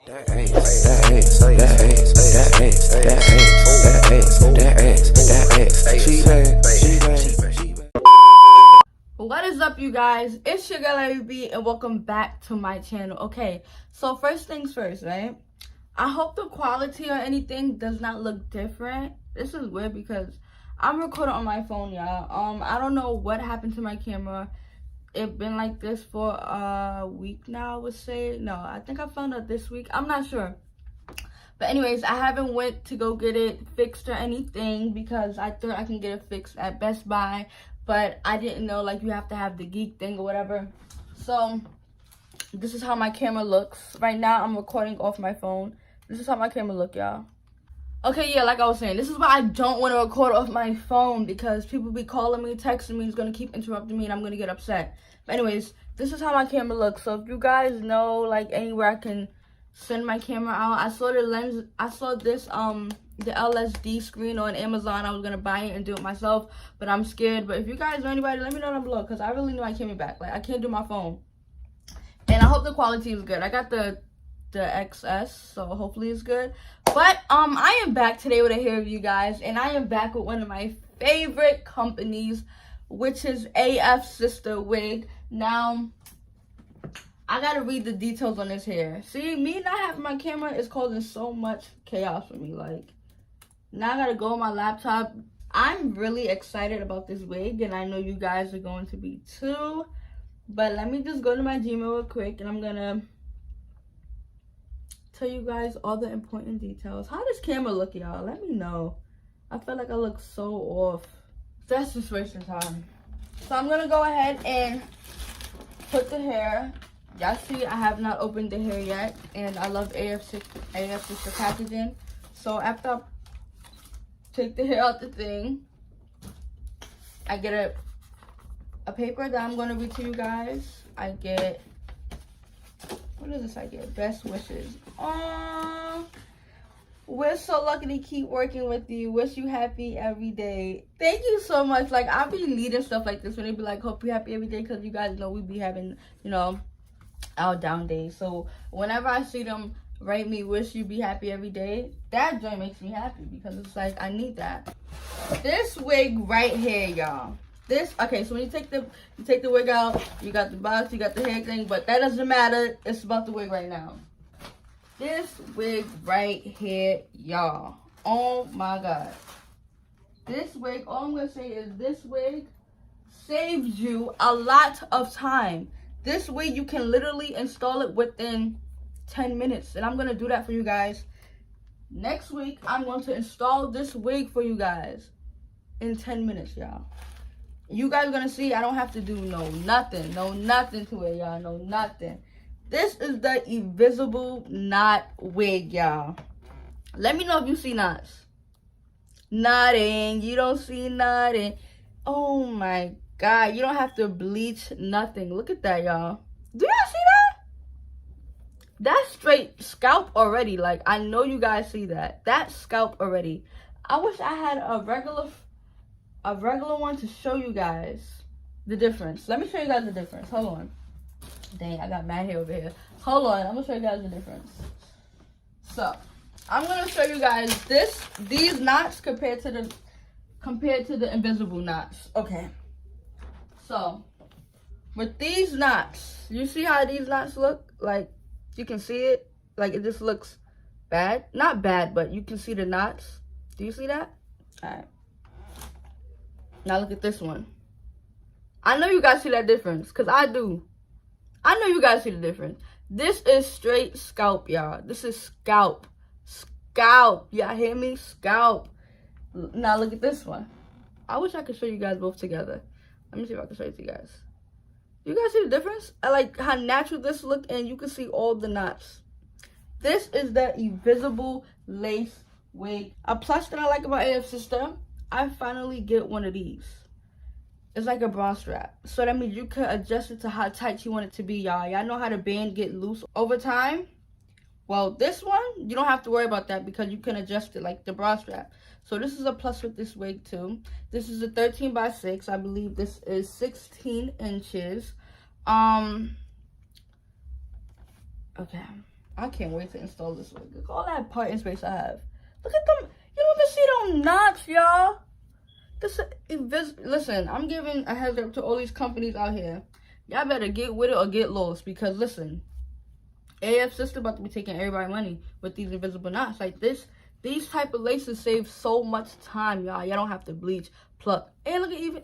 What is up, you guys? It's your girl Larry B, and welcome back to my channel. Okay, so first things first, right? I hope the quality or anything does not look different. This is weird because I'm recording on my phone, y'all. I don't know what happened to my camera. It's been like this for a week now, I would say. No, I think I found out this week. I'm not sure. But anyways, I haven't went to go get it fixed or anything because I thought I can get it fixed at Best Buy. But I didn't know, like, you have to have the geek thing or whatever. So, this is how my camera looks. Right now, I'm recording off my phone. This is how my camera look, y'all. Okay, yeah, like I was saying, this is why I don't want to record off my phone because people be calling me, texting me, it's going to keep interrupting me, and I'm going to get upset. But anyways, this is how my camera looks. So, if you guys know, like, anywhere I can send my camera out. I saw the lens, I saw this, the LSD screen on Amazon. I was gonna buy it and do it myself, but I'm scared. But if you guys know anybody, let me know down below because I really need my camera back. Like, I can't do my phone. And I hope the quality is good. I got the XS, so hopefully it's good. But I am back today with a hair review, guys, and I am back with one of my favorite companies, which is Afsister Wig. Now, I gotta read the details on this hair. See, me not having my camera is causing so much chaos for me. Like, now I gotta go on my laptop. I'm really excited about this wig, and I know you guys are going to be too. But let me just go to my Gmail real quick, and I'm gonna tell you guys all the important details. How does camera look, y'all? Let me know. I feel like I look so off. That's just wasting time. So I'm gonna go ahead and put the hair. Y'all see, I have not opened the hair yet, and I love Afsister packaging. So after I take the hair out the thing, I get a paper that I'm going to read to you guys. I get, what is this I get? Best wishes. Aww. We're so lucky to keep working with you. Wish you happy every day. Thank you so much. Like, I be needing stuff like this when they be like, hope you happy every day, because you guys know we be having, you know, our down days. So whenever I see them write me wish you be happy every day, that joy makes me happy because it's like I need that. This wig right here, y'all. This, okay, so when you take the wig out, you got the box, you got the hair thing, but that doesn't matter. It's about the wig right now. This wig right here, y'all. Oh my god. This wig, all I'm gonna say is this wig saves you a lot of time. This wig, you can literally install it within 10 minutes. And I'm going to do that for you guys. Next week, I'm going to install this wig for you guys in 10 minutes, y'all. You guys are going to see I don't have to do nothing to it, y'all. No, nothing. This is the Invisible Knot Wig, y'all. Let me know if you see knots. Nothing. You don't see nothing. Oh, my God, you don't have to bleach nothing. Look at that, y'all. Do y'all see that? That's straight scalp already. Like, I know you guys see that. That's scalp already. I wish I had a regular one to show you guys the difference. Let me show you guys the difference. Hold on. Dang, I got mad hair over here. Hold on, I'm gonna show you guys the difference. So, I'm gonna show you guys these knots compared to the invisible knots. Okay. So, with these knots, you see how these knots look? Like, you can see it. Like, it just looks bad. Not bad, but you can see the knots. Do you see that? Alright. Now look at this one. I know you guys see that difference, because I do. I know you guys see the difference. This is straight scalp, y'all. This is scalp. Scalp. Y'all hear me? Scalp. Now look at this one. I wish I could show you guys both together. Let me see if I can show it to you guys. You guys see the difference? I like how natural this look, and you can see all the knots. This is the Invisible Lace Wig. A plus that I like about Afsister, I finally get one of these. It's like a bra strap. So that means you could adjust it to how tight you want it to be, y'all. Y'all know how the band get loose over time? Well, this one, you don't have to worry about that because you can adjust it like the bra strap. So this is a plus with this wig too. This is a 13 by 6. I believe this is 16 inches. Okay. I can't wait to install this wig. Look at all that parting space I have. Look at them. You don't even see them knots, y'all. This is listen, I'm giving a heads up to all these companies out here. Y'all better get with it or get lost, because listen, Afsister about to be taking everybody money with these invisible knots. Like this, these type of laces save so much time, y'all. Y'all don't have to bleach, pluck. And look at even,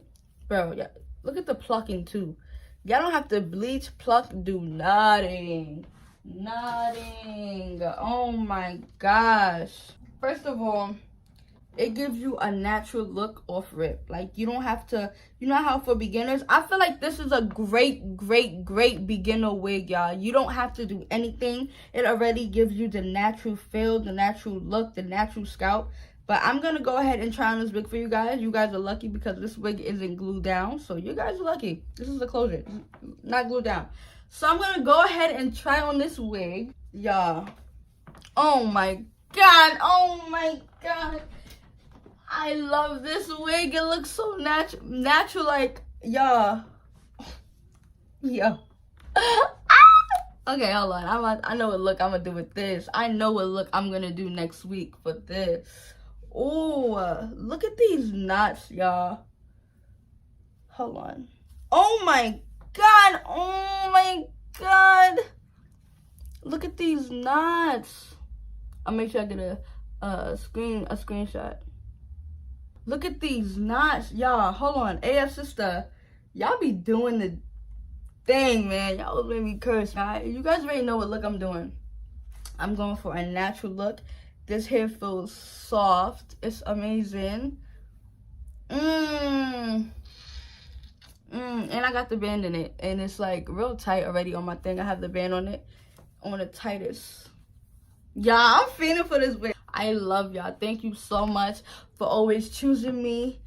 bro, yeah, look at the plucking too. Y'all don't have to bleach, pluck, do nothing. Nothing. Oh my gosh. First of all, it gives you a natural look off rip. Like, you don't have to, you know how for beginners, I feel like this is a great beginner wig, y'all. You don't have to do anything. It already gives you the natural feel, the natural look, the natural scalp. But I'm going to go ahead and try on this wig for you guys. You guys are lucky because this wig isn't glued down. So you guys are lucky. This is a closure, not glued down. So I'm going to go ahead and try on this wig, y'all. Oh my God. Oh my God. I love this wig. It looks so natural, like, y'all. Yo. Okay, hold on. I know what look I'm gonna do with this. I know what look I'm gonna do next week for this. Oh, look at these knots, y'all. Hold on. Oh my God. Oh my God. Look at these knots. I'll make sure I get a screenshot. Look at these knots, y'all. Hold on, Afsister, y'all be doing the thing, man. Y'all was making me curse. You guys already know what look I'm doing. I'm going for a natural look. This hair feels soft. It's amazing. And I got the band in it, and it's like real tight already on my thing. I have the band on it, on the tightest. Y'all, I'm feeling for this wig. I love y'all. Thank you so much for always choosing me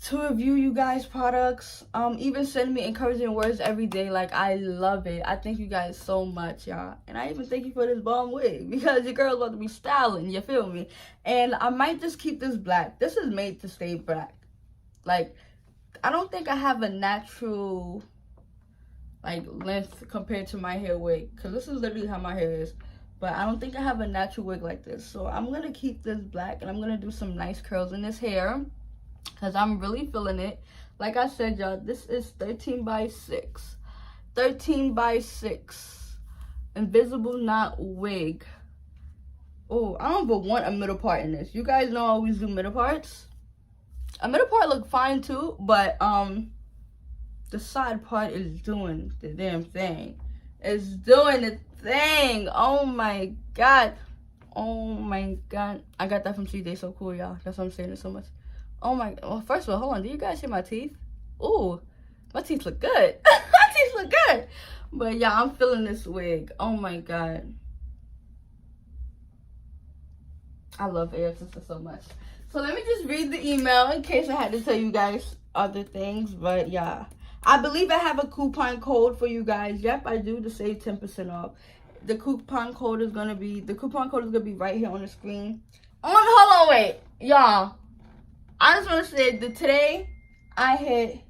to review you guys' products. Even send me encouraging words every day. Like, I love it. I thank you guys so much, y'all. And I even thank you for this bomb wig, because your girl's about to be styling, you feel me? And I might just keep this black. This is made to stay black. Like, I don't think I have a natural, like, length compared to my hair wig, because this is literally how my hair is. But I don't think I have a natural wig like this. So I'm going to keep this black, and I'm going to do some nice curls in this hair, because I'm really feeling it. Like I said, y'all, this is 13 by 6. 13 by 6. Invisible Knot Wig. Oh, I don't even want a middle part in this. You guys know I always do middle parts. A middle part look fine too, but the side part is doing the damn thing. It's doing the thing. Oh my God. Oh my God. I got that from CJ. So cool, y'all. That's why I'm saying it so much. Oh my. Well, first of all, hold on. Do you guys see my teeth? Ooh, my teeth look good. My teeth look good. But yeah, I'm feeling this wig. Oh my God. I love Afsister so much. So let me just read the email in case I had to tell you guys other things. But yeah, I believe I have a coupon code for you guys. Yep, I do, to save 10% off. The coupon code is gonna be right here on the screen. Hold on, wait, y'all. I just want to say that today I hit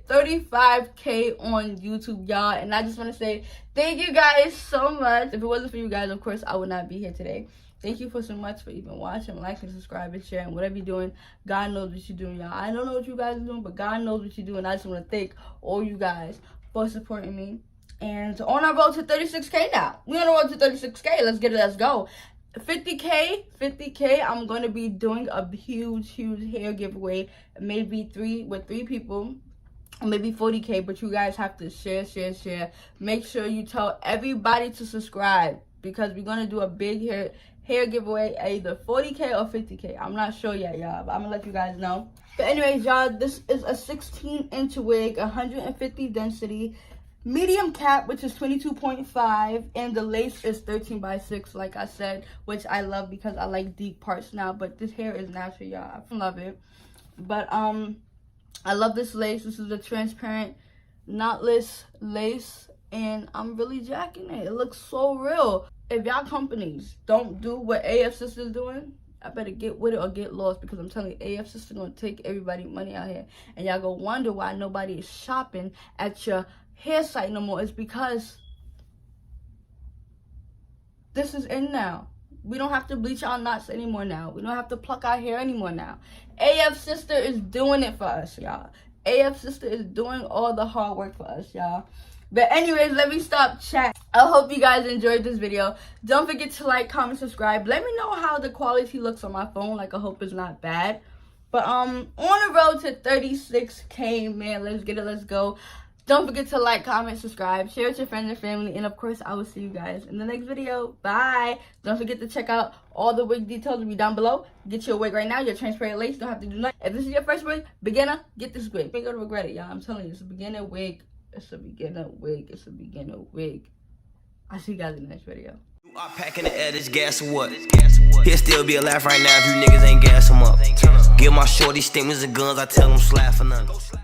35K on YouTube, y'all, and I just want to say thank you guys so much. If it wasn't for you guys, of course, I would not be here today. Thank you so much for even watching, liking, subscribing, sharing, whatever you're doing. God knows what you're doing, y'all. I don't know what you guys are doing, but God knows what you're doing. I just want to thank all you guys for supporting me. And on our road to 36K now. We're on the road to 36K. Let's get it. Let's go. 50K, I'm going to be doing a huge hair giveaway. Maybe with three people. Or maybe 40K. But you guys have to share. Make sure you tell everybody to subscribe, because we're going to do a big hair giveaway at either 40K or 50K. I'm not sure yet, y'all, but I'm gonna let you guys know. But anyways, y'all, this is a 16-inch wig, 150 density, medium cap, which is 22.5, and the lace is 13 by 6, like I said, which I love because I like deep parts now. But this hair is natural, y'all. I love it. But I love this lace. This is a transparent knotless lace, and I'm really jacking it. It looks so real. If y'all companies don't do what Afsister is doing, I better get with it or get lost, because I'm telling you, Afsister gonna take everybody money out here, and y'all gonna wonder why nobody is shopping at your hair site no more is because this is in now. We don't have to bleach our knots anymore now. We don't have to pluck our hair anymore now. Afsister is doing it for us, y'all. Afsister is doing all the hard work for us, y'all. But anyways, let me stop chat. I hope you guys enjoyed this video. Don't forget to like, comment, subscribe. Let me know how the quality looks on my phone. Like, I hope it's not bad. But on the road to 36K, man. Let's get it. Let's go. Don't forget to like, comment, subscribe, share with your friends and family, and of course, I will see you guys in the next video. Bye. Don't forget to check out all the wig details will be down below. Get your wig right now. Your transparent lace. Don't have to do nothing. If this is your first wig, beginner, get this wig. You're gonna regret it, y'all. I'm telling you, it's a beginner wig. It's a beginner wig. It's a beginner wig. I'll see you guys in the next video. I'm packing the air, this gas or what? He'll still be alive right now if you niggas ain't gas him up. Give my shorty stimulus and guns, I tell them slap for nothing.